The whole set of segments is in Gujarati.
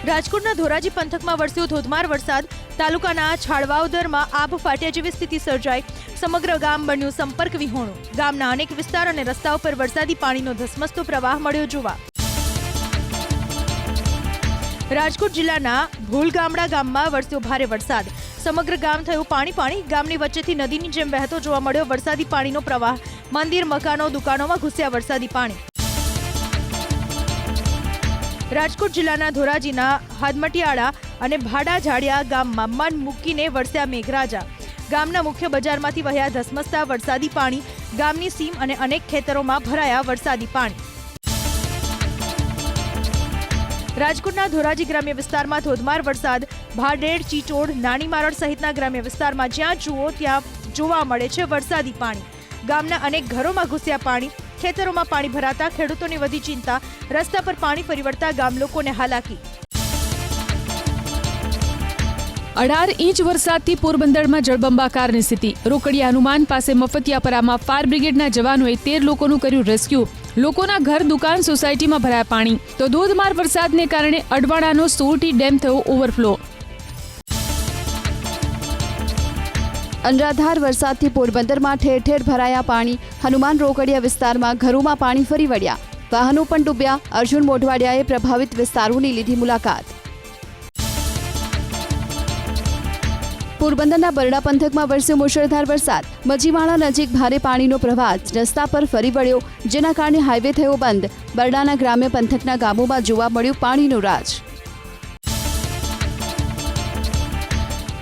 રાજકોટના ધોરાજી પંથકમાં વરસ્યો ધોધમાર વરસાદ. તાલુકાના છાળવાવદરમાં આબ ફાટ્યા જેવી સ્થિતિ સર્જાઈ. સમગ્ર ગામ બન્યું સંપર્ક વિહોણું. ગામના અનેક વિસ્તાર અને રસ્તાઓ પર વરસાદી પાણીનો ધસમસતો પ્રવાહ મળ્યો જોવા. રાજકોટ જિલ્લાના ભૂલગામડા ગામમાં વરસ્યો ભારે વરસાદ. સમગ્ર ગામ થયું પાણી. ગામની વચ્ચેથી નદીની જેમ વહેતો જોવા મળ્યો વરસાદી પાણીનો પ્રવાહ. મંદિર, મકાનો, દુકાનોમાં ઘૂસ્યા વરસાદી પાણી. રાજકોટ જિલ્લાના ધોરાજીના હાદમટિયાળા અને ભાડા ઝાડિયા ગામમાં મન મૂકીને વરસ્યા મેઘરાજા. ગામના મુખ્ય બજારમાંથી વહ્યા ધસમસતા વરસાદી પાણી. ગામની સીમ અને અનેક ખેતરોમાં ભરાયા વરસાદી પાણી. રાજકોટના ધોરાજી ગ્રામ્ય વિસ્તારમાં ધોધમાર વરસાદ. ભાડેડ, ચીચોડ, નાની મારડ સહિતના ગ્રામ્ય વિસ્તારમાં જ્યાં જુઓ ત્યાં જોવા મળે છે વરસાદી પાણી. ગામના અનેક ઘરોમાં ઘૂસ્યા પાણી. ખેતરોમાં પાણી ભરાતા ખેડૂતોની વધી ચિંતા. રસ્તા પર પાણી ફરી વળતા ગામ લોકોને હાલાકી. 18 ઇંચ વરસાદથી પોરબંદરમાં જળબંબાકારની સ્થિતિ. રોકડિયા હનુમાન પાસે મફતિયાપરામાં ફાયર બ્રિગેડના જવાનોએ 13 લોકોનું કર્યું રેસ્ક્યુ. લોકોના ઘર, દુકાન, સોસાયટીમાં ભરાયા પાણી. તો ધોધમાર વરસાદને કારણે અડવાણાનો સોરઠી ડેમ થયો ઓવરફ્લો. અનરાધાર વરસાદથી પોરબંદરમાં ઠેર ઠેર ભરાયા પાણી. હનુમાન રોકડિયા વિસ્તારમાં ઘરોમાં પાણી ફરી વળ્યા. વાહનો પણ ડૂબ્યા. અર્જુન મોઢવાડિયાએ પ્રભાવિત વિસ્તારોની લીધી મુલાકાત. પોરબંદરના બરડા પંથકમાં વરસ્યો મુશળધાર વરસાદ. મજીવાડા નજીક ભારે પાણીનો પ્રવાહ રસ્તા પર ફરી વળ્યો, જેના કારણે હાઈવે થયો બંધ. બરડાના ગ્રામ્ય પંથકના ગામોમાં જોવા મળ્યું પાણીનું રાજ.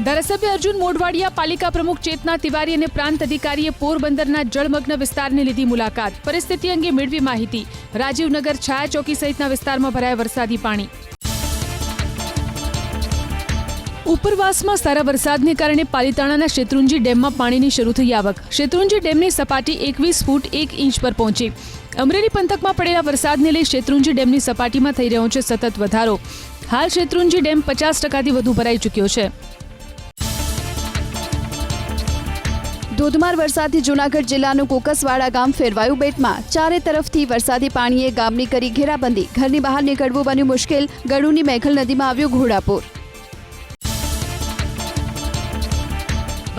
ધારાસભ્ય અર્જુન મોઢવાડિયા, પાલિકા પ્રમુખ ચેતના તિવારી અને પ્રાંત અધિકારીએ પોરબંદરના જળમગ્ન વિસ્તારની લીધી મુલાકાત. પરિસ્થિતિ અંગે મેળવી માહિતી. રાજીવનગર, છાયા ચોકી સહિતના વિસ્તારમાં ભરાયા વરસાદી પાણી. ઉપરવાસમાં સારા વરસાદને કારણે પાલીતાણાના શેત્રુંજી ડેમમાં પાણીની શરૂ થઈ આવક. શેત્રુંજી ડેમની સપાટી 21 ફૂટ 1 ઇંચ પર પહોંચી. અમરેલી પંથકમાં પડેલા વરસાદને લઈ શેત્રુંજી ડેમની સપાટીમાં થઈ રહ્યો છે સતત વધારો. હાલ શેત્રુંજી ડેમ 50%થી વધુ ભરાઈ ચૂક્યો છે. ધોધમાર વરસાદથી જૂનાગઢ જિલ્લાનું કોકસવાડા ગામ ફેરવાયું બેટમાં. ચારે તરફથી વરસાદી પાણીએ ગામની કરી ઘેરાબંધી. ઘરની બહાર નીકળવું બન્યું મુશ્કેલ. ગળુની મેઘલ નદીમાં આવ્યું ઘોડાપૂર.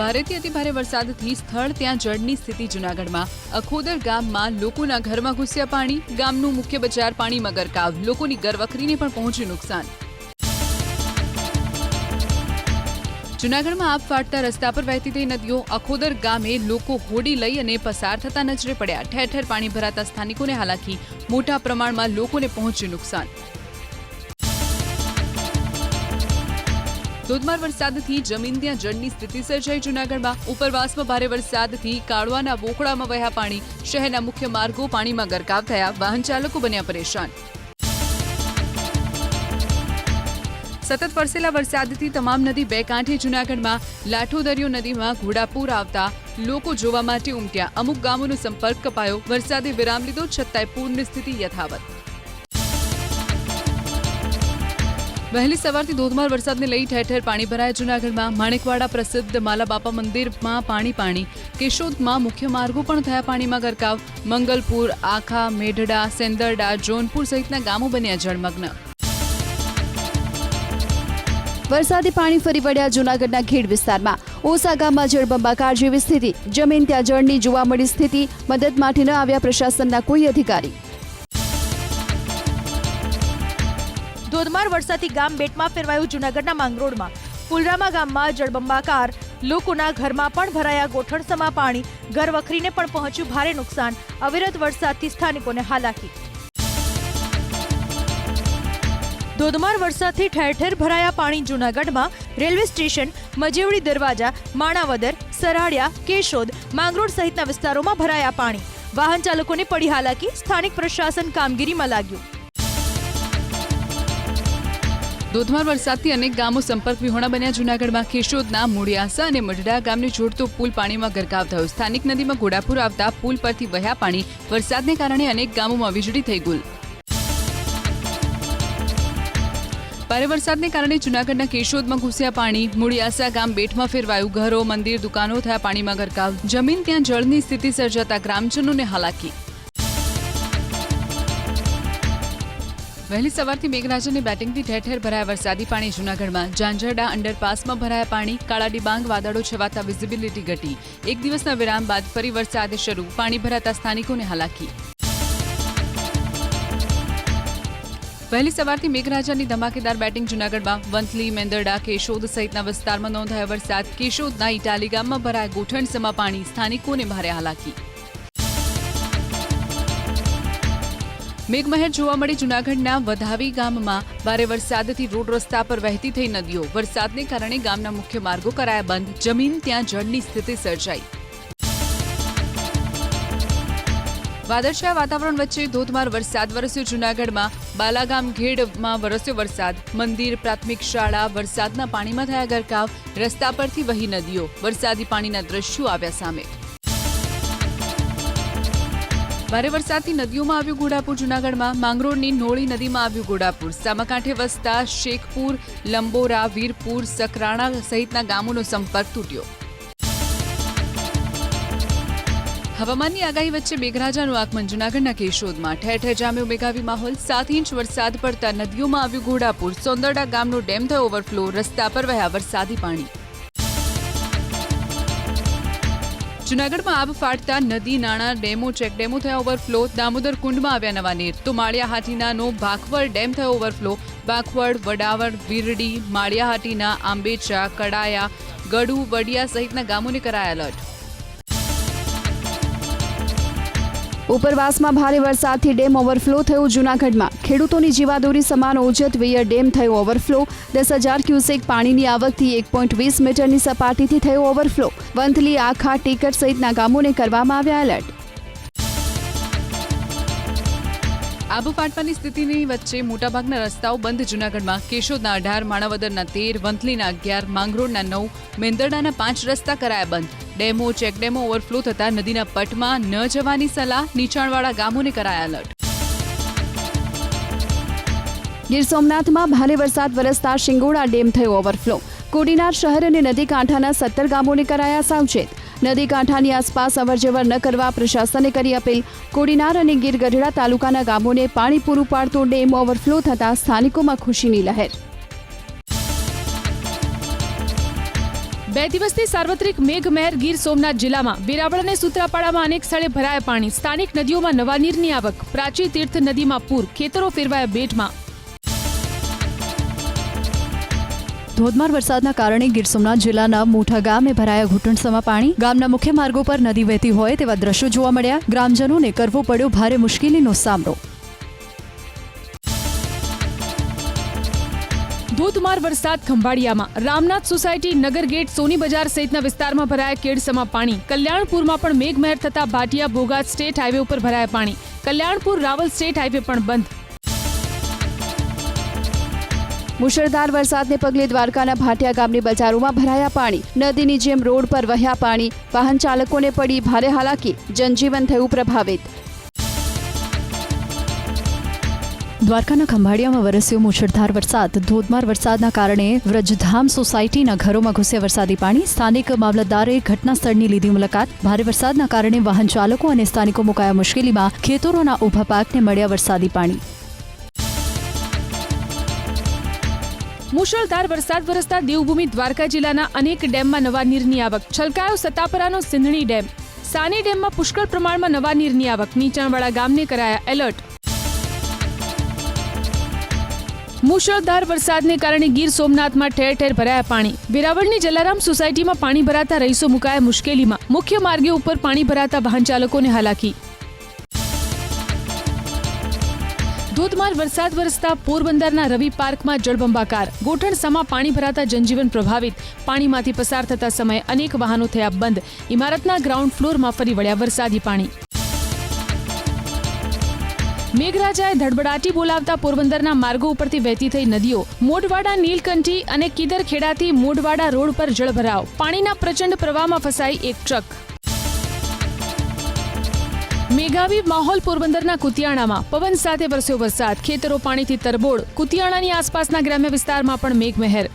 ભારેથી અતિભારે વરસાદથી સ્થળ ત્યાં જળની સ્થિતિ. જૂનાગઢમાં અખોદર ગામમાં લોકોના ઘરમાં ઘૂસ્યા પાણી. ગામનું મુખ્ય બજાર પાણીમાં ગરકાવ. લોકોની ઘરવખરીને પણ પહોંચ્યું નુકસાન. જૂનાગઢમાં આબ ફાટતા રસ્તા પર વહેતી થઈ નદીઓ. અખોદર ગામે લોકો હોડી લઈ અને પસાર થતા નજરે પડ્યા. ઠેર ઠેર પાણી ભરાતા સ્થાનિકોને હાલાકી. મોટા પ્રમાણમાં લોકોને પહોંચ્યું નુકસાન. ધોધમાર વરસાદથી જમીન ત્યાં જળની સ્થિતિ સર્જાઈ. જૂનાગઢમાં ઉપરવાસમાં ભારે વરસાદથી કાળવાના વોકળામાં વહ્યા પાણી. શહેરના મુખ્ય માર્ગો પાણીમાં ગરકાવ થયા. વાહન ચાલકો બન્યા પરેશાન. સતત વરસેલા વરસાદથી તમામ નદી બે કાંઠે. જૂનાગઢમાં લાઠો દરિયો નદીમાં ઘોડાપૂર આવતા લોકો જોવા માટે ઉમટ્યા. અમુક ગામોનો સંપર્ક કપાયો. વરસાદે વિરામ લીધો, છતાંય પૂરની સ્થિતિ યથાવત. વહેલી સવારથી ધોધમાર વરસાદને લઈ ઠેર ઠેર પાણી ભરાયા. જૂનાગઢમાં માણેકવાડા પ્રસિદ્ધ માલાબાપા મંદિરમાં પાણી. કેશોદમાં મુખ્ય માર્ગો પણ થયા પાણીમાં ગરકાવ. મંગલપુર, આખા, મેઢડા, સેંદરડા, જોનપુર સહિતના ગામો બન્યા જળમગ્ન. વરસાદી પાણી ફરી વળ્યા જૂનાગઢના ખેડ વિસ્તારમાં. ઓસા ગામમાં જળબંબાકાર જેવી સ્થિતિ. જમીન ત્યાં જળની જોવા મળી સ્થિતિ. મદદ માટે ન આવ્યા પ્રશાસનના કોઈ અધિકારી. ધોધમાર વરસાદથી ગામ બેટમાં ફેરવાયું. જૂનાગઢના માંગરોળમાં ફુલરામા ગામમાં જળબંબાકાર. લોકોના ઘરમાં પણ ભરાયા ગોઠણસમા પાણી. ઘર વખરીને પણ પહોંચ્યું ભારે નુકસાન. અવિરત વરસાદથી સ્થાનિકોને હાલાકી. ધોધમાર વરસાદથી ઠેર ઠેર ભરાયા પાણી. જૂનાગઢમાં રેલવે સ્ટેશન, મજેવડી દરવાજા, માણાવદર, સરાડિયા, કેશોદ, માંગરોળ સહિતના વિસ્તારોમાં ભરાયા પાણી. વાહન ચાલકોને પડી હાલાકી. સ્થાનિક પ્રશાસન કામગીરીમાં લાગ્યું. ધોધમાર વરસાદથી અનેક ગામો સંપર્ક વિહોણા બન્યા. જૂનાગઢમાં કેશોદના મૂળિયાસા અને મઢડા ગામને જોડતો પુલ પાણીમાં ગરકાવ થયો. સ્થાનિક નદીમાં ઘોડાપૂર આવતા પુલ પરથી વહ્યા પાણી. વરસાદને કારણે અનેક ગામોમાં વીજળી થઈ ગુલ. ભારે વરસાદને કારણે જૂનાગઢના કેશોદમાં ઘૂસ્યા પાણી. મૂળિયાસા ગામ બેટમાં ફેરવાયું. ઘરો, મંદિર, દુકાનો થયા પાણીમાં ગરકાવ. જમીન ત્યાં જળની સ્થિતિ સર્જાતા ગ્રામજનોને હાલાકી. વહેલી સવારથી મેઘરાજાની બેટિંગથી ઠેર ઠેર ભરાયા વરસાદી પાણી જૂનાગઢમાં ઝાંઝરડા અંડરપાસમાં ભરાયા પાણી કાળા ડિબાંગ વાદળો છવાતા વિઝિબિલિટી ઘટી એક દિવસના વિરામ બાદ ફરી વરસાદ શરૂ પાણી ભરાતા સ્થાનિકોને હાલાકી વહેલી સવારથી મેઘરાજાની ધમાકેદાર બેટિંગ જૂનાગઢમાં વંથલી મેંદરડા કેશોદ સહિતના વિસ્તારમાં નોંધાયો વરસાદ કેશોદના ઇટાલી ગામમાં ભરાયા ગોઠણસમા પાણી સ્થાનિકોને ભારે હાલાકી મેઘમહેર જોવા મળી જૂનાગઢના વધાવી ગામમાં ભારે વરસાદથી રોડ રસ્તા પર વહેતી થઈ નદીઓ વરસાદને કારણે ગામના મુખ્ય માર્ગો કરાયા બંધ જમીન ત્યાં જળની સ્થિતિ સર્જાઈ વાદળછાયા વાતાવરણ વચ્ચે ધોધમાર વરસાદ વરસ્યો જૂનાગઢમાં બાલાગામ ઘેડમાં વરસ્યો વરસાદ મંદિર પ્રાથમિક શાળા વરસાદના પાણીમાં થયા ગરકાવ રસ્તા પરથી વહી નદીઓ વરસાદી પાણીના દ્રશ્યો આવ્યા સામે ભારે વરસાદથી નદીઓમાં આવ્યું ઘોડાપુર જૂનાગઢમાં માંગરોળની નોળી નદીમાં આવ્યું ઘોડાપુર સામાકાંઠે વસતા શેખપુર લંબોરા વીરપુર સકરાણા સહિતના ગામોનો સંપર્ક તૂટ્યો હવામાનની આગાહી વચ્ચે મેઘરાજાનું આગમન જૂનાગઢના કેશોદમાં ઠેર ઠેર જામ્યો મેઘાવી માહોલ 7 ઇંચ વરસાદ પડતા નદીઓમાં આવ્યું ઘોડાપુર સોંદરડા ગામનો ડેમ થયો ઓવરફ્લો રસ્તા પર વહ્યા વરસાદી પાણી જૂનાગઢમાં આબ ફાટતા નદી નાણા ડેમો ચેકડેમો થયા ઓવરફ્લો દામોદર કુંડમાં આવ્યા નવા નીર તો માળિયાહાટીનાનો ભાખવડ ડેમ થયો ઓવરફ્લો ભાખવડ વડાવડ વીરડી માળિયાહાટીના આંબેચા કડાયા ગડુ વડિયા સહિતના ગામોને કરાયા એલર્ટ ઉપરવાસમાં ભારે વરસાદથી ડેમ ઓવરફ્લો થયો જૂનાગઢમાં ખેડૂતોની જીવાદોરી સમાન ઓજત વૈયર ડેમ થયો ઓવરફ્લો 10,000 ક્યુસેક પાણીની આવકથી 1.20 મીટરની સપાટીથી થયો ઓવરફ્લો વંથલી આખા ટેકર સહિતના ગામોને કરવામાં આવ્યા એલર્ટ આબુ ફાટવાની સ્થિતિની વચ્ચે મોટાભાગના રસ્તાઓ બંધ જૂનાગઢમાં કેશોદના 18 માણાવદરના 13 વંથલીના 11 માંગરોળના 9 મેંદરડાના 5 રસ્તા કરાયા બંધ ડેમો ચેકડેમો ઓવરફ્લો થતા નદીના પટમાં ન જવાની સલાહ નીચાણવાળા ગામોને કરાયા એલર્ટ ગીર સોમનાથમાં ભારે વરસાદ વરસતા શિંગોડા ડેમ થયો ઓવરફ્લો કોડીનાર શહેર અને નદી કાંઠાના 17 ગામોને કરાયા સાવચેત નદી કાંઠાની આસપાસ અવરજવર ન કરવા પ્રશાસને કરી અપીલ કોડીનાર અને ગીર ગઢડા તાલુકાના ગામોને પાણી પૂરું પાડતો ડેમ ઓવરફ્લો થતા સ્થાનિકોમાં ખુશીની લહેર 2 દિવસથી સાર્વત્રિક મેઘમહેર ગીર સોમનાથ જિલ્લામાં વેરાવળ અને સૂત્રાપાડામાં અનેક સ્થળે ભરાયા પાણી સ્થાનિક નદીઓમાં નવા નીરની આવક પ્રાચી તીર્થ નદીમાં પૂર ખેતરો ફેરવાયા બેટમાં ધોધમાર વરસાદના કારણે ગીર સોમનાથ જિલ્લાના મોટા ગામે ભરાયા ઘૂંટણસમા પાણી ગામના મુખ્ય માર્ગો પર નદી વહેતી હોય તેવા દ્રશ્યો જોવા મળ્યા ગ્રામજનોને કરવો પડ્યો ભારે મુશ્કેલીનો સામનો ધોધમાર વરસાદ ખંભાળિયામાં રામનાથ સોસાયટી નગર ગેટ સોની બજાર સહિતના વિસ્તારમાં ભરાયા કેડસમા પાણી કલ્યાણપુરમાં પણ મેઘમહેર થતા ભાટિયા ભોગાત સ્ટેટ હાઈવે ઉપર ભરાયા પાણી કલ્યાણપુર રાવલ સ્ટેટ હાઈવે પણ બંધ મુશળધાર વરસાદને પગલે દ્વારકાના ભાટિયા ગામની બજારોમાં ભરાયા પાણી નદીની જેમ રોડ પર વહ્યા પાણી વાહન ચાલકોને પડી ભારે હાલાકી જનજીવન થયું પ્રભાવિત દ્વારકાના ખંભાળિયામાં વરસ્યો મુશળધાર વરસાદ ધોધમાર વરસાદના કારણે વ્રજધામ સોસાયટીના ઘરોમાં ઘૂસ્યા વરસાદી પાણી સ્થાનિક મામલતદારે ઘટના સ્થળની લીધી મુલાકાત ભારે વરસાદના કારણે વાહન ચાલકો અને સ્થાનિકો મુકાયા મુશ્કેલીમાં ખેતરોના ઊભા પાકને મળ્યા વરસાદી પાણી મુશળધાર વરસાદ વરસતા દેવભૂમિ દ્વારકા જિલ્લાના અનેક ડેમમાં નવા નીરની આવક છલકાયો સતાપરાનો સિંધણી ડેમ સાની ડેમમાં પુષ્કળ પ્રમાણમાં નવા નીરની આવક નીચાણવાળા ગામને કરાયા એલર્ટ મુશળધાર વરસાદને કારણે ગીર સોમનાથમાં ઠેર ઠેર ભરાયા પાણી વેરાવળની જલારામ સોસાયટીમાં પાણી ભરાતા રહીશો મુકાયા મુશ્કેલીમાં મુખ્ય માર્ગે ઉપર પાણી ભરાતા વાહન ચાલકોને હાલાકી ધોધમાર વરસાદ વરસતા પોરબંદરના રવિ પાર્કમાં જળબંબાકાર ગોઠણસમા પાણી ભરાતા જનજીવન પ્રભાવિત પાણીમાંથી પસાર થતા સમયે અનેક વાહનો થયા બંધ ઇમારતના ગ્રાઉન્ડ ફ્લોરમાં ફરી વળ્યા વરસાદી પાણી મેઘરાજાએ ધડબડાટી બોલાવતા પોરબંદરના માર્ગો ઉપરથી વહેતી થઈ નદીઓ મોઢવાડા નીલકંઠી અને કીદરખેડાથી મોઢવાડા રોડ પર જળભરાવ પાણીના પ્રચંડ પ્રવાહમાં ફસાઈ એક ટ્રક મેઘાવી માહોલ પોરબંદરના કુતિયાણામાં પવન સાથે વરસ્યો વરસાદ ખેતરો પાણીથી તરબોળ કુતિયાણાની આસપાસના ગ્રામ્ય વિસ્તારમાં પણ મેઘમહેર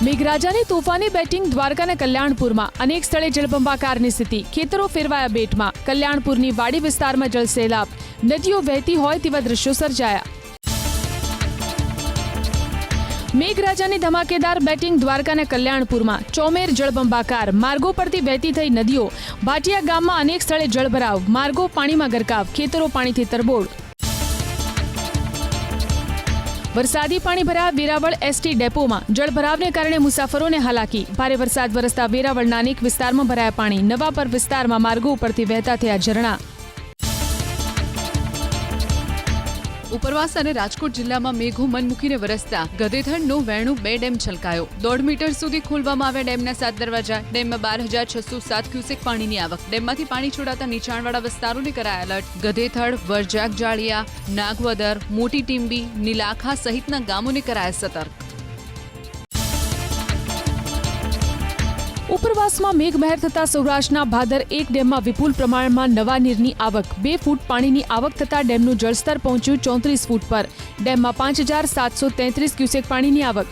મેઘરાજાની તોફાની બેટિંગ દ્વારકાના કલ્યાણપુરમાં અનેક સ્થળે જળબંબાકારની સ્થિતિ ખેતરો ફેરવાયા બેટમાં કલ્યાણપુરની વાડી વિસ્તારમાં જળ સૈલાબ નદીઓ વહેતી હોય તેવા દ્રશ્યો સર્જાયા. મેઘરાજાની ધમાકેદાર બેટિંગ દ્વારકાના કલ્યાણપુરમાં ચોમેર જળબંબાકાર. માર્ગો પરથી વહેતી થઈ નદીઓ. ભાટિયા ગામમાં અનેક સ્થળે જળભરાવ. માર્ગો પાણીમાં ગરકાવ. ખેતરો પાણીથી તરબોળ. વરસાદી પાણી ભરાયા વેરાવળ એસટી ડેપોમાં. જળભરાવને કારણે મુસાફરોને હાલાકી. ભારે વરસાદ વરસતા વેરાવળના અનેક વિસ્તારમાં ભરાયા પાણી. નવાપર વિસ્તારમાં માર્ગો ઉપરથી વહેતા થયા ઝરણા. ઉપરવાસ અને રાજકોટ જિલ્લામાં મેઘો મન મૂકીને વરસતા ગધેથડનો વેણુ 2 ડેમ છલકાયો. 1.5 મીટર સુધી ખોલવામાં આવ્યા ડેમના 7 દરવાજા. ડેમમાં 12,607 ક્યુસેક પાણીની આવક. ડેમમાંથી પાણી છોડાતા નીચાણવાળા વિસ્તારોને કરાયા એલર્ટ. ગધેથડ, વરજાગ જાળિયા, નાગવદર, મોટી ટીંબી, નીલાખા સહિતના ગામોને કરાયા સતર્ક. ઉપરવાસમાં મેઘમહેર થતા સૌરાષ્ટ્રના ભાદર 1 ડેમમાં વિપુલ પ્રમાણમાં નવા નીરની આવક. 2 ફૂટ પાણીની આવક થતા ડેમનું જળસ્તર પહોંચ્યું 34 ફૂટ પર. ડેમમાં 5,733 ક્યુસેક પાણીની આવક.